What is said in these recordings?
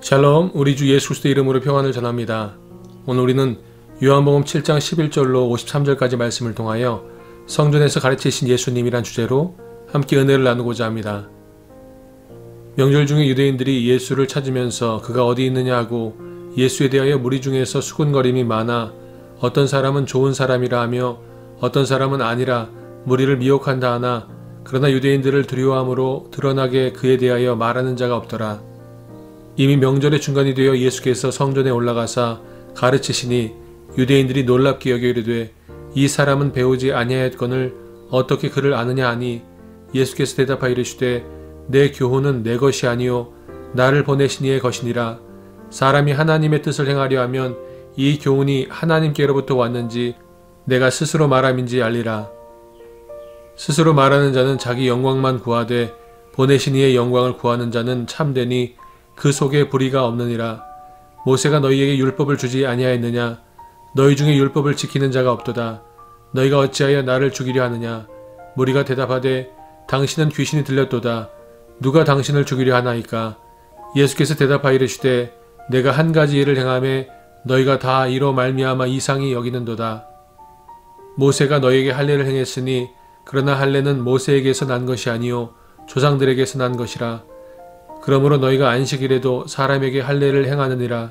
샬롬, 우리 주 예수 그리스도의 이름으로 평안을 전합니다. 오늘 우리는 요한복음 7장 11절로 53절까지 말씀을 통하여 성전에서 가르치신 예수님이란 주제로 함께 은혜를 나누고자 합니다. 명절 중에 유대인들이 예수를 찾으면서 그가 어디 있느냐 하고 예수에 대하여 무리 중에서 수군거림이 많아 어떤 사람은 좋은 사람이라 하며 어떤 사람은 아니라 무리를 미혹한다 하나 그러나 유대인들을 두려워함으로 드러나게 그에 대하여 말하는 자가 없더라. 이미 명절의 중간이 되어 예수께서 성전에 올라가사 가르치시니 유대인들이 놀랍게 여겨 이르되 이 사람은 배우지 아니하였거늘 어떻게 그를 아느냐 하니 예수께서 대답하여 이르시되 내 교훈은 내 것이 아니요 나를 보내신 이의 것이니라. 사람이 하나님의 뜻을 행하려 하면 이 교훈이 하나님께로부터 왔는지 내가 스스로 말함인지 알리라. 스스로 말하는 자는 자기 영광만 구하되 보내신 이의 영광을 구하는 자는 참되니 그 속에 불의가 없느니라. 모세가 너희에게 율법을 주지 아니하였느냐? 너희 중에 율법을 지키는 자가 없도다. 너희가 어찌하여 나를 죽이려 하느냐? 무리가 대답하되 당신은 귀신이 들렸도다. 누가 당신을 죽이려 하나이까? 예수께서 대답하여 이르시되 내가 한 가지 일을 행하매 너희가 다 이로 말미암아 이상히 여기는도다. 모세가 너희에게 할례를 행했으니 그러나 할례는 모세에게서 난 것이 아니요 조상들에게서 난 것이라. 그러므로 너희가 안식일에도 사람에게 할례를 행하느니라.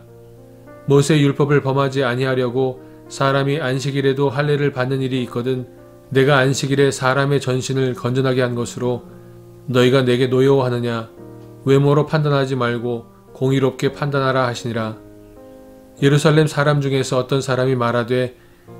모세의 율법을 범하지 아니하려고 사람이 안식일에도 할례를 받는 일이 있거든 내가 안식일에 사람의 전신을 건전하게 한 것으로 너희가 내게 노여워하느냐? 외모로 판단하지 말고 공의롭게 판단하라 하시니라. 예루살렘 사람 중에서 어떤 사람이 말하되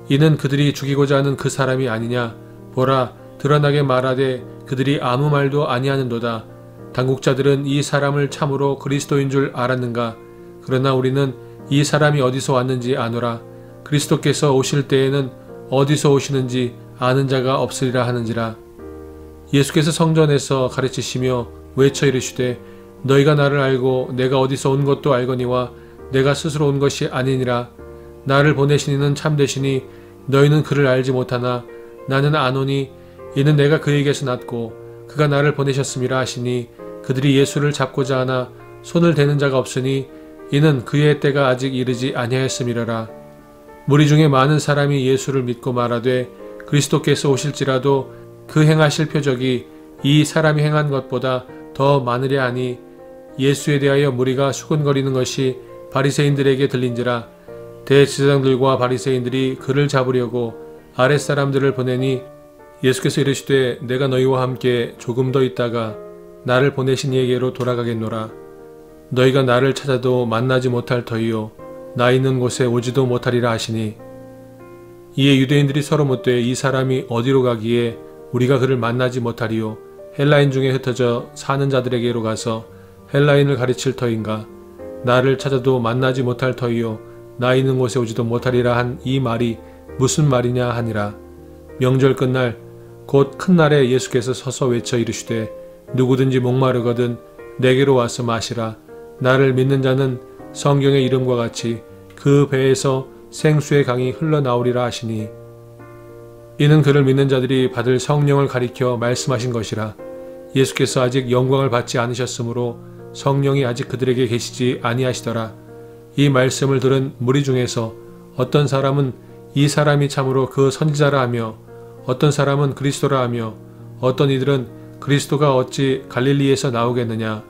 이는 그들이 죽이고자 하는 그 사람이 아니냐? 보라, 드러나게 말하되 그들이 아무 말도 아니하는도다. 당국자들은 이 사람을 참으로 그리스도인 줄 알았는가? 그러나 우리는 이 사람이 어디서 왔는지 아노라. 그리스도께서 오실 때에는 어디서 오시는지 아는 자가 없으리라 하는지라. 예수께서 성전에서 가르치시며 외쳐 이르시되 너희가 나를 알고 내가 어디서 온 것도 알거니와 내가 스스로 온 것이 아니니라. 나를 보내신 이는 참되시니 너희는 그를 알지 못하나 나는 아노니 이는 내가 그에게서 났고 그가 나를 보내셨음이라 하시니 그들이 예수를 잡고자 하나 손을 대는 자가 없으니 이는 그의 때가 아직 이르지 아니하였음이라라. 무리 중에 많은 사람이 예수를 믿고 말하되 그리스도께서 오실지라도 그 행하실 표적이 이 사람이 행한 것보다 더 많으랴 하니 예수에 대하여 무리가 수군거리는 것이 바리새인들에게 들린지라. 대제사장들과 바리새인들이 그를 잡으려고 아랫사람들을 보내니 예수께서 이르시되 내가 너희와 함께 조금 더 있다가 나를 보내신 이에게로 돌아가겠노라. 너희가 나를 찾아도 만나지 못할 터이요 나 있는 곳에 오지도 못하리라 하시니 이에 유대인들이 서로 묻되 이 사람이 어디로 가기에 우리가 그를 만나지 못하리요? 헬라인 중에 흩어져 사는 자들에게로 가서 헬라인을 가르칠 터인가? 나를 찾아도 만나지 못할 터이요 나 있는 곳에 오지도 못하리라 한 이 말이 무슨 말이냐 하니라. 명절 끝날 곧 큰 날에 예수께서 서서 외쳐 이르시되 누구든지 목마르거든 내게로 와서 마시라. 나를 믿는 자는 성경의 이름과 같이 그 배에서 생수의 강이 흘러나오리라 하시니 이는 그를 믿는 자들이 받을 성령을 가리켜 말씀하신 것이라. 예수께서 아직 영광을 받지 않으셨으므로 성령이 아직 그들에게 계시지 아니하시더라. 이 말씀을 들은 무리 중에서 어떤 사람은 이 사람이 참으로 그 선지자라 하며 어떤 사람은 그리스도라 하며 어떤 이들은 그리스도가 어찌 갈릴리에서 나오겠느냐.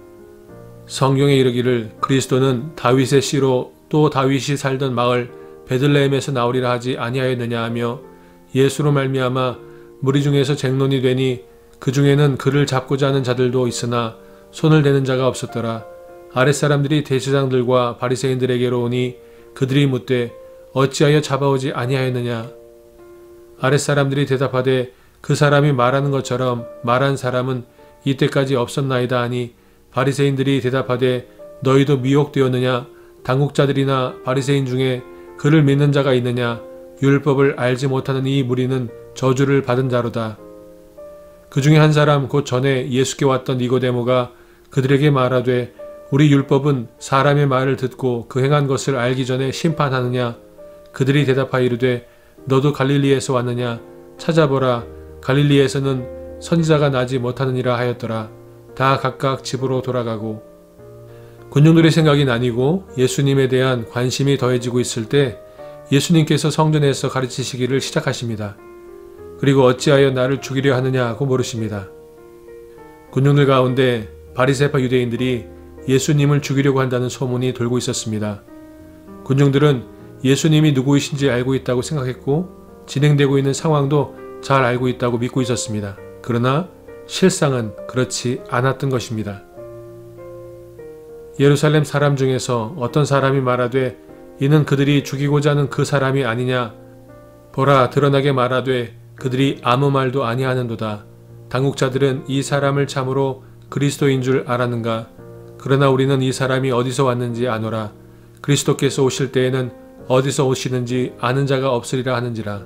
성경에 이르기를 그리스도는 다윗의 씨로 또 다윗이 살던 마을 베들레헴에서 나오리라 하지 아니하였느냐 하며 예수로 말미암아 무리 중에서 쟁론이 되니 그 중에는 그를 잡고자 하는 자들도 있으나 손을 대는 자가 없었더라. 아랫사람들이 대제사장들과 바리새인들에게로 오니 그들이 묻되 어찌하여 잡아오지 아니하였느냐. 아랫사람들이 대답하되 그 사람이 말하는 것처럼 말한 사람은 이때까지 없었나이다 하니 바리새인들이 대답하되 너희도 미혹되었느냐. 당국자들이나 바리새인 중에 그를 믿는 자가 있느냐. 율법을 알지 못하는 이 무리는 저주를 받은 자로다. 그 중에 한 사람 곧 전에 예수께 왔던 니고데모가 그들에게 말하되 우리 율법은 사람의 말을 듣고 그 행한 것을 알기 전에 심판하느냐. 그들이 대답하여 이르되 너도 갈릴리에서 왔느냐. 찾아보라. 갈릴리에서는 선지자가 나지 못하느니라 하였더라. 다 각각 집으로 돌아가고 군중들의 생각이 나뉘고 예수님에 대한 관심이 더해지고 있을 때 예수님께서 성전에서 가르치시기를 시작하십니다. 그리고 어찌하여 나를 죽이려 하느냐고 물으십니다. 군중들 가운데 바리새파 유대인들이 예수님을 죽이려고 한다는 소문이 돌고 있었습니다. 군중들은 예수님이 누구이신지 알고 있다고 생각했고 진행되고 있는 상황도 잘 알고 있다고 믿고 있었습니다. 그러나 실상은 그렇지 않았던 것입니다. 예루살렘 사람 중에서 어떤 사람이 말하되 이는 그들이 죽이고자 하는 그 사람이 아니냐. 보라, 드러나게 말하되 그들이 아무 말도 아니하는도다. 당국자들은 이 사람을 참으로 그리스도인 줄 알았는가. 그러나 우리는 이 사람이 어디서 왔는지 아노라. 그리스도께서 오실 때에는 어디서 오시는지 아는 자가 없으리라 하는지라.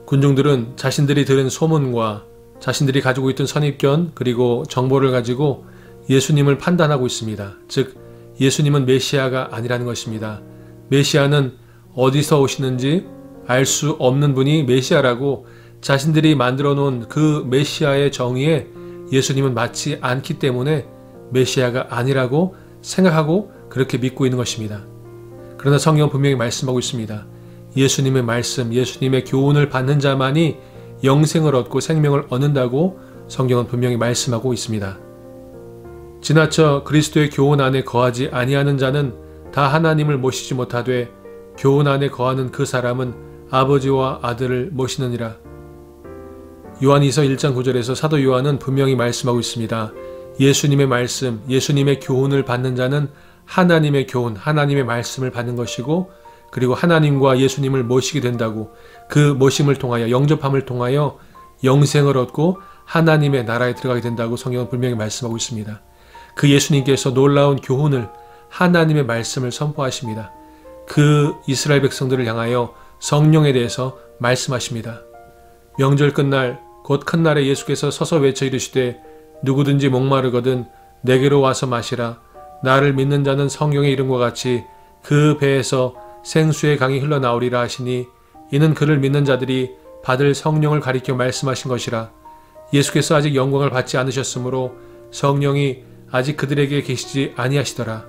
군중들은 자신들이 들은 소문과 자신들이 가지고 있던 선입견 그리고 정보를 가지고 예수님을 판단하고 있습니다. 즉 예수님은 메시아가 아니라는 것입니다. 메시아는 어디서 오시는지 알 수 없는 분이 메시아라고 자신들이 만들어 놓은 그 메시아의 정의에 예수님은 맞지 않기 때문에 메시아가 아니라고 생각하고 그렇게 믿고 있는 것입니다. 그러나 성경은 분명히 말씀하고 있습니다. 예수님의 말씀, 예수님의 교훈을 받는 자만이 영생을 얻고 생명을 얻는다고 성경은 분명히 말씀하고 있습니다. 지나쳐 그리스도의 교훈 안에 거하지 아니하는 자는 다 하나님을 모시지 못하되 교훈 안에 거하는 그 사람은 아버지와 아들을 모시느니라. 요한이서 1장 9절에서 사도 요한은 분명히 말씀하고 있습니다. 예수님의 말씀, 예수님의 교훈을 받는 자는 하나님의 교훈, 하나님의 말씀을 받는 것이고 그리고 하나님과 예수님을 모시게 된다고 그 모심을 통하여 영접함을 통하여 영생을 얻고 하나님의 나라에 들어가게 된다고 성경은 분명히 말씀하고 있습니다. 그 예수님께서 놀라운 교훈을 하나님의 말씀을 선포하십니다. 그 이스라엘 백성들을 향하여 성령에 대해서 말씀하십니다. 명절 끝날 곧 큰 날에 예수께서 서서 외쳐 이르시되 누구든지 목마르거든 내게로 와서 마시라. 나를 믿는 자는 성경의 이름과 같이 그 배에서 생수의 강이 흘러나오리라 하시니 이는 그를 믿는 자들이 받을 성령을 가리켜 말씀하신 것이라. 예수께서 아직 영광을 받지 않으셨으므로 성령이 아직 그들에게 계시지 아니하시더라.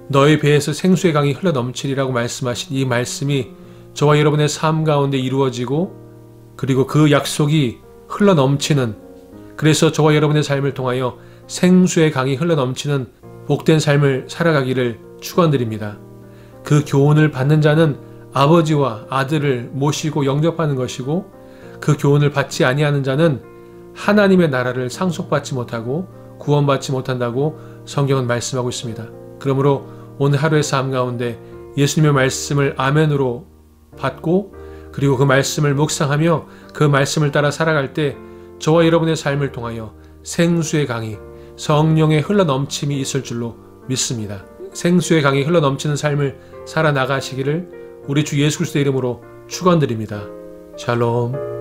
너희 배에서 생수의 강이 흘러넘치리라고 말씀하신 이 말씀이 저와 여러분의 삶 가운데 이루어지고 그리고 그 약속이 흘러넘치는, 그래서 저와 여러분의 삶을 통하여 생수의 강이 흘러넘치는 복된 삶을 살아가기를 축원드립니다. 그 교훈을 받는 자는 아버지와 아들을 모시고 영접하는 것이고 그 교훈을 받지 아니하는 자는 하나님의 나라를 상속받지 못하고 구원받지 못한다고 성경은 말씀하고 있습니다. 그러므로 오늘 하루의 삶 가운데 예수님의 말씀을 아멘으로 받고 그리고 그 말씀을 묵상하며 그 말씀을 따라 살아갈 때 저와 여러분의 삶을 통하여 생수의 강이, 성령의 흘러넘침이 있을 줄로 믿습니다. 생수의 강이 흘러넘치는 삶을 살아나가시기를 우리 주 예수 그리스도의 이름으로 축원드립니다. 샬롬.